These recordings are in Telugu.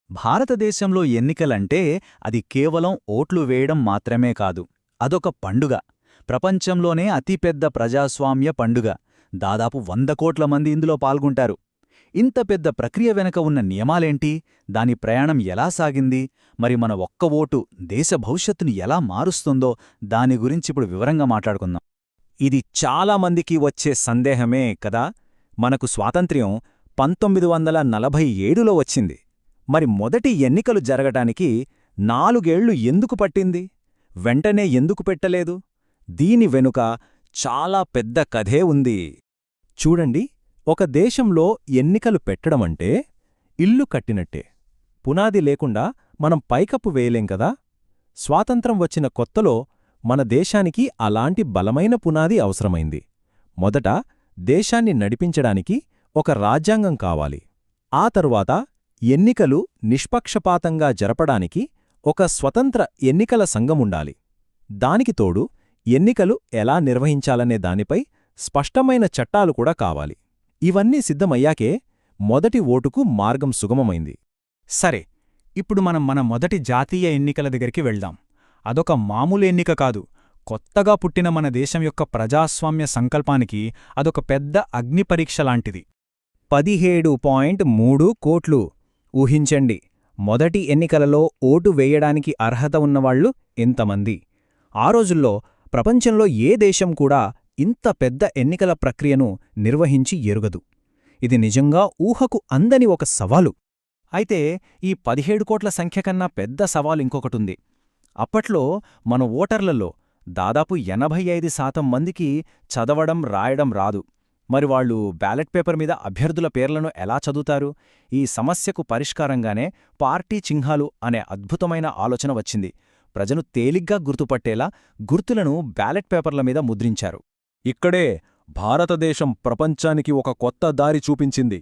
భారతదేశంలో ఎన్నికలంటే అది కేవలం ఓట్లు వేయడం మాత్రమే కాదు. అదొక పండుగ. ప్రపంచంలోనే అతిపెద్ద ప్రజాస్వామ్య పండుగ. దాదాపు 100 కోట్ల మంది ఇందులో పాల్గొంటారు. ఇంత పెద్ద ప్రక్రియ వెనక ఉన్న నియమాలేంటి? దాని ప్రయాణం ఎలా సాగింది? మరి మన ఒక్క ఓటు దేశ భవిష్యత్తుని ఎలా మారుస్తుందో దాని గురించిప్పుడు వివరంగా మాట్లాడుకుందాం. ఇది చాలామందికి వచ్చే సందేహమే కదా. మనకు స్వాతంత్ర్యం 1947లో వచ్చింది. మరి మొదటి ఎన్నికలు జరగటానికి 4 ఏళ్లు ఎందుకు పట్టింది? వెంటనే ఎందుకు పెట్టలేదు? దీని వెనుక చాలా పెద్ద కథే ఉంది. చూడండి, ఒక దేశంలో ఎన్నికలు పెట్టడమంటే ఇల్లు కట్టినట్టే. పునాది లేకుండా మనం పైకప్పు వేయలేం కదా. స్వాతంత్రం వచ్చిన కొత్తలో మన దేశానికి అలాంటి బలమైన పునాది అవసరమైంది. మొదట దేశాన్ని నడిపించడానికి ఒక రాజ్యాంగం కావాలి. ఆ తరువాత ఎన్నికలు నిష్పక్షపాతంగా జరపడానికి ఒక స్వతంత్ర ఎన్నికల సంఘముండాలి. దానికి తోడు ఎన్నికలు ఎలా నిర్వహించాలనే దానిపై స్పష్టమైన చట్టాలు కూడా కావాలి. ఇవన్నీ సిద్ధమయ్యాకే మొదటి ఓటుకు మార్గం సుగమమైంది. సరే, ఇప్పుడు మనం మన మొదటి జాతీయ ఎన్నికల దగ్గరికి వెళ్దాం. అదొక మామూలు ఎన్నిక కాదు. కొత్తగా పుట్టిన మన దేశం యొక్క ప్రజాస్వామ్య సంకల్పానికి అదొక పెద్ద అగ్నిపరీక్ష లాంటిది. 17.3 కోట్లు. ఊహించండి, మొదటి ఎన్నికలలో ఓటు వేయడానికి అర్హత ఉన్నవాళ్లు ఎంతమంది? ఆ రోజుల్లో ప్రపంచంలో ఏ దేశం కూడా ఇంత పెద్ద ఎన్నికల ప్రక్రియను నిర్వహించి ఎరుగదు. ఇది నిజంగా ఊహకు అందని ఒక సవాలు. అయితే ఈ 17 కోట్ల సంఖ్య కన్నా పెద్ద సవాలు ఇంకొకటుంది. అప్పట్లో మన ఓటర్లలో దాదాపు 85% మందికి చదవడం రాయడం రాదు. మరి వాళ్ళు బ్యాలెట్ పేపర్ మీద అభ్యర్థుల పేర్లను ఎలా చదువుతారు? ఈ సమస్యకు పరిష్కారంగానే పార్టీ చిహ్నాలు అనే అద్భుతమైన ఆలోచన వచ్చింది. ప్రజలు తేలిగ్గా గుర్తుపట్టేలా గుర్తులను బ్యాలెట్ పేపర్ల మీద ముద్రించారు. ఇక్కడే భారతదేశం ప్రపంచానికి ఒక కొత్త దారి చూపించింది.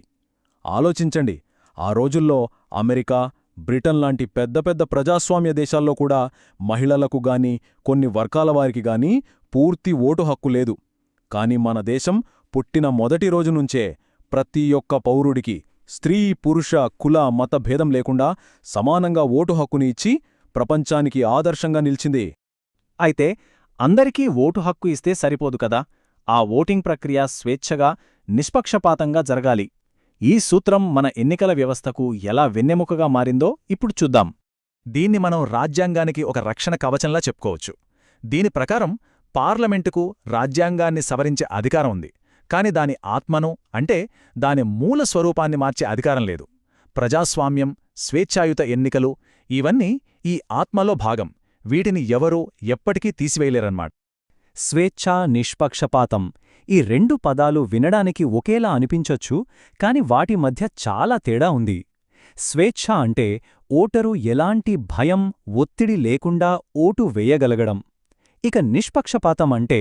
ఆలోచించండి, ఆ రోజుల్లో అమెరికా, బ్రిటన్ లాంటి పెద్ద పెద్ద ప్రజాస్వామ్య దేశాల్లో కూడా మహిళలకు గాని కొన్ని వర్గాల వారికి గాని పూర్తి ఓటు హక్కు లేదు. కాని మన దేశం పుట్టిన మొదటి రోజునుంచే ప్రతి ఒక్క పౌరుడికి స్త్రీ, పురుష, కుల, మత భేదం లేకుండా సమానంగా ఓటు హక్కుని ఇచ్చి ప్రపంచానికి ఆదర్శంగా నిలిచింది. అయితే అందరికీ ఓటు హక్కు ఇస్తే సరిపోదు కదా. ఆ ఓటింగ్ ప్రక్రియ స్వేచ్ఛగా, నిష్పక్షపాతంగా జరగాలి. ఈ సూత్రం మన ఎన్నికల వ్యవస్థకు ఎలా వెన్నెముకగా మారిందో ఇప్పుడు చూద్దాం. దీన్ని మనం రాజ్యాంగానికి ఒక రక్షణ కవచంలా చెప్పుకోవచ్చు. దీని ప్రకారం పార్లమెంటుకు రాజ్యాంగాన్ని సవరించే అధికారం ఉంది. కాని దాని ఆత్మను, అంటే దాని మూల స్వరూపాన్ని మార్చే అధికారం లేదు. ప్రజాస్వామ్యం, స్వేచ్ఛాయుత ఎన్నికలు ఇవన్నీ ఈ ఆత్మలో భాగం. వీటిని ఎవరూ ఎప్పటికీ తీసివేయలేరన్నమాట. స్వేచ్ఛ, నిష్పక్షపాతం, ఈ 2 పదాలు వినడానికి ఒకేలా అనిపించొచ్చు, కాని వాటి మధ్య చాలా తేడా ఉంది. స్వేచ్ఛ అంటే ఓటరు ఎలాంటి భయం, ఒత్తిడి లేకుండా ఓటు వేయగలగడం. ఇక నిష్పక్షపాతం అంటే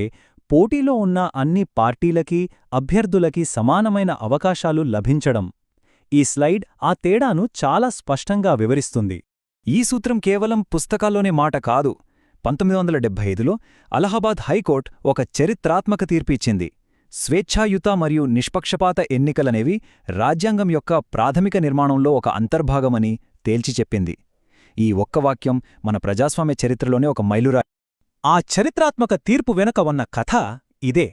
పోటీలో ఉన్న అన్ని పార్టీలకి, అభ్యర్థులకి సమానమైన అవకాశాలు లభించడం. ఈ స్లైడ్ ఆ తేడాను చాలా స్పష్టంగా వివరిస్తుంది. ఈ సూత్రం కేవలం పుస్తకాల్లోనే మాట కాదు. 1975లో అలహాబాద్ హైకోర్టు ఒక చరిత్రాత్మక తీర్పు ఇచ్చింది. స్వేచ్ఛాయుత మరియు నిష్పక్షపాత ఎన్నికలనేవి రాజ్యాంగం యొక్క ప్రాథమిక నిర్మాణంలో ఒక అంతర్భాగమని తేల్చి చెప్పింది. ఈ ఒక్క వాక్యం మన ప్రజాస్వామ్య చరిత్రలోనే ఒక మైలురాయి. ఆ చరిత్రాత్మక తీర్పు వెనుక ఉన్న కథ ఇదే.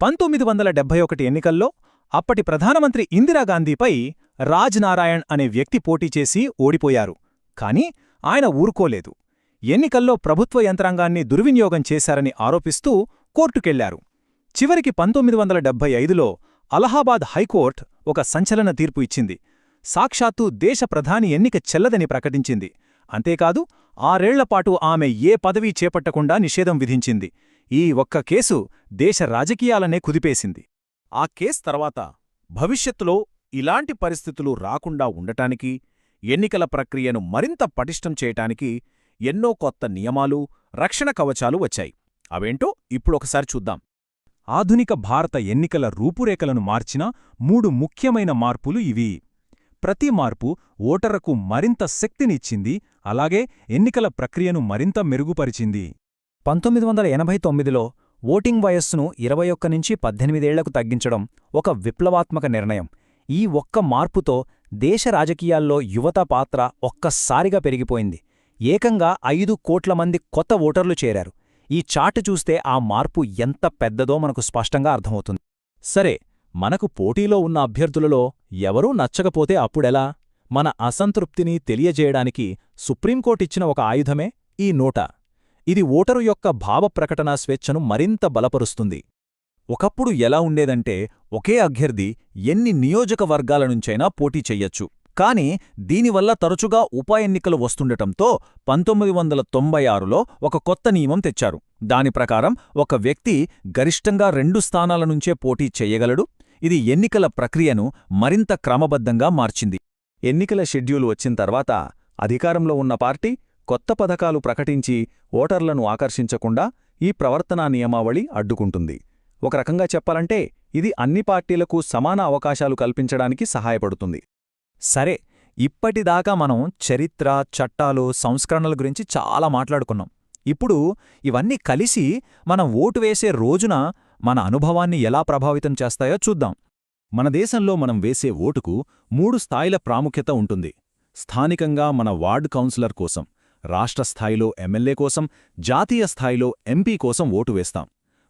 1971 ఎన్నికల్లో అప్పటి ప్రధానమంత్రి ఇందిరాగాంధీపై రాజ్ నారాయణ్ అనే వ్యక్తి పోటీచేసి ఓడిపోయారు. కాని ఆయన ఊరుకోలేదు. ఎన్నికల్లో ప్రభుత్వ యంత్రాంగాన్ని దుర్వినియోగం చేశారని ఆరోపిస్తూ కోర్టుకెళ్లారు. చివరికి 1975లో అలహాబాద్ హైకోర్టు ఒక సంచలన తీర్పు ఇచ్చింది. సాక్షాత్తూ దేశ ప్రధాని ఎన్నిక చెల్లదని ప్రకటించింది. అంతేకాదు, 6 ఏళ్లపాటు ఆమె ఏ పదవీ చేపట్టకుండా నిషేధం విధించింది. ఈ ఒక్క కేసు దేశ రాజకీయాలనే కుదిపేసింది. ఆ కేసు తర్వాత భవిష్యత్తులో ఇలాంటి పరిస్థితులు రాకుండా ఉండటానికి, ఎన్నికల ప్రక్రియను మరింత పటిష్టం చేయటానికి ఎన్నో కొత్త నియమాలు, రక్షణ కవచాలు వచ్చాయి. అవేంటో ఇప్పుడొకసారి చూద్దాం. ఆధునిక భారత ఎన్నికల రూపురేఖలను మార్చిన 3 ముఖ్యమైన మార్పులు ఇవి. ప్రతి మార్పు ఓటరుకు మరింత శక్తినిచ్చింది, అలాగే ఎన్నికల ప్రక్రియను మరింత మెరుగుపరిచింది. 1989లో ఓటింగ్ వయస్సును 21 నుంచి 18 ఏళ్లకు తగ్గించడం ఒక విప్లవాత్మక నిర్ణయం. ఈ ఒక్క మార్పుతో దేశ రాజకీయాల్లో యువత పాత్ర ఒక్కసారిగా పెరిగిపోయింది. ఏకంగా 5 కోట్ల మంది కొత్త ఓటర్లు చేరారు. ఈ చార్టు చూస్తే ఆ మార్పు ఎంత పెద్దదో మనకు స్పష్టంగా అర్థమవుతుంది. సరే, మనకు పోటీలో ఉన్న అభ్యర్థులలో ఎవరూ నచ్చకపోతే అప్పుడెలా? మన అసంతృప్తిని తెలియజేయడానికి సుప్రీంకోర్టిచ్చిన ఒక ఆయుధమే ఈ నోటా. ఇది ఓటరు యొక్క భావప్రకటనా స్వేచ్ఛను మరింత బలపరుస్తుంది. ఒకప్పుడు ఎలా ఉండేదంటే, ఒకే అభ్యర్థి ఎన్ని నియోజకవర్గాల నుంచైనా పోటీ చెయ్యొచ్చు. కాని దీనివల్ల తరచుగా ఉప ఎన్నికలు వస్తుండటంతో 1996లో ఒక కొత్త నియమం తెచ్చారు. దాని ప్రకారం ఒక వ్యక్తి గరిష్టంగా 2 స్థానాల నుంచే పోటీ చెయ్యగలడు. ఇది ఎన్నికల ప్రక్రియను మరింత క్రమబద్ధంగా మార్చింది. ఎన్నికల షెడ్యూల్ వచ్చిన తర్వాత అధికారంలో ఉన్న పార్టీ కొత్త పథకాలు ప్రకటించి ఓటర్లను ఆకర్షించకుండా ఈ ప్రవర్తనా నియమావళి అడ్డుకుంటుంది. ఒక రకంగా చెప్పాలంటే ఇది అన్ని పార్టీలకు సమాన అవకాశాలు కల్పించడానికి సహాయపడుతుంది. సరే, ఇప్పటిదాకా మనం చరిత్ర, చట్టాలు, సంస్కరణల గురించి చాలా మాట్లాడుకున్నాం. ఇప్పుడు ఇవన్నీ కలిసి మనం ఓటు వేసే రోజున మన అనుభవాన్ని ఎలా ప్రభావితం చేస్తాయో చూద్దాం. మన దేశంలో మనం వేసే ఓటుకు 3 స్థాయిల ప్రాముఖ్యత ఉంటుంది. స్థానికంగా మన వార్డు కౌన్సిలర్ కోసం, రాష్ట్ర స్థాయిలో ఎమ్మెల్యే కోసం, జాతీయ స్థాయిలో ఎంపీ కోసం ఓటు వేస్తాం.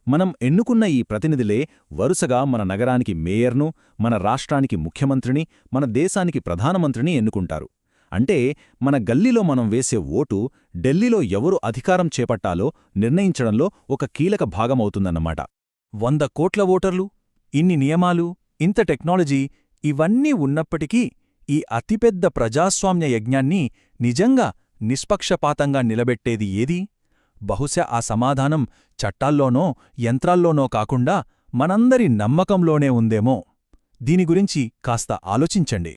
మనం ఎన్నుకున్న ఈ ప్రతినిధులే వరుసగా మన నగరానికి మేయర్ను, మన రాష్ట్రానికి ముఖ్యమంత్రిని, మన దేశానికి ప్రధానమంత్రిని ఎన్నుకుంటారు. అంటే మన గల్లీలో మనం వేసే ఓటు ఢిల్లీలో ఎవరు అధికారం చేపట్టాలో నిర్ణయించడంలో ఒక కీలక భాగమవుతుందన్నమాట. 100 కోట్ల ఓటర్లు, ఇన్ని నియమాలు, ఇంత టెక్నాలజీ ఇవన్నీ ఉన్నప్పటికీ ఈ అతిపెద్ద ప్రజాస్వామ్య యజ్ఞాన్ని నిజంగా నిష్పక్షపాతంగా నిలబెట్టేది ఏది? బహుశా ఆ సమాధానం చట్టాల్లోనో యంత్రాల్లోనో కాకుండా మనందరి నమ్మకంలోనే ఉందేమో. దీని గురించి కాస్త ఆలోచించండి.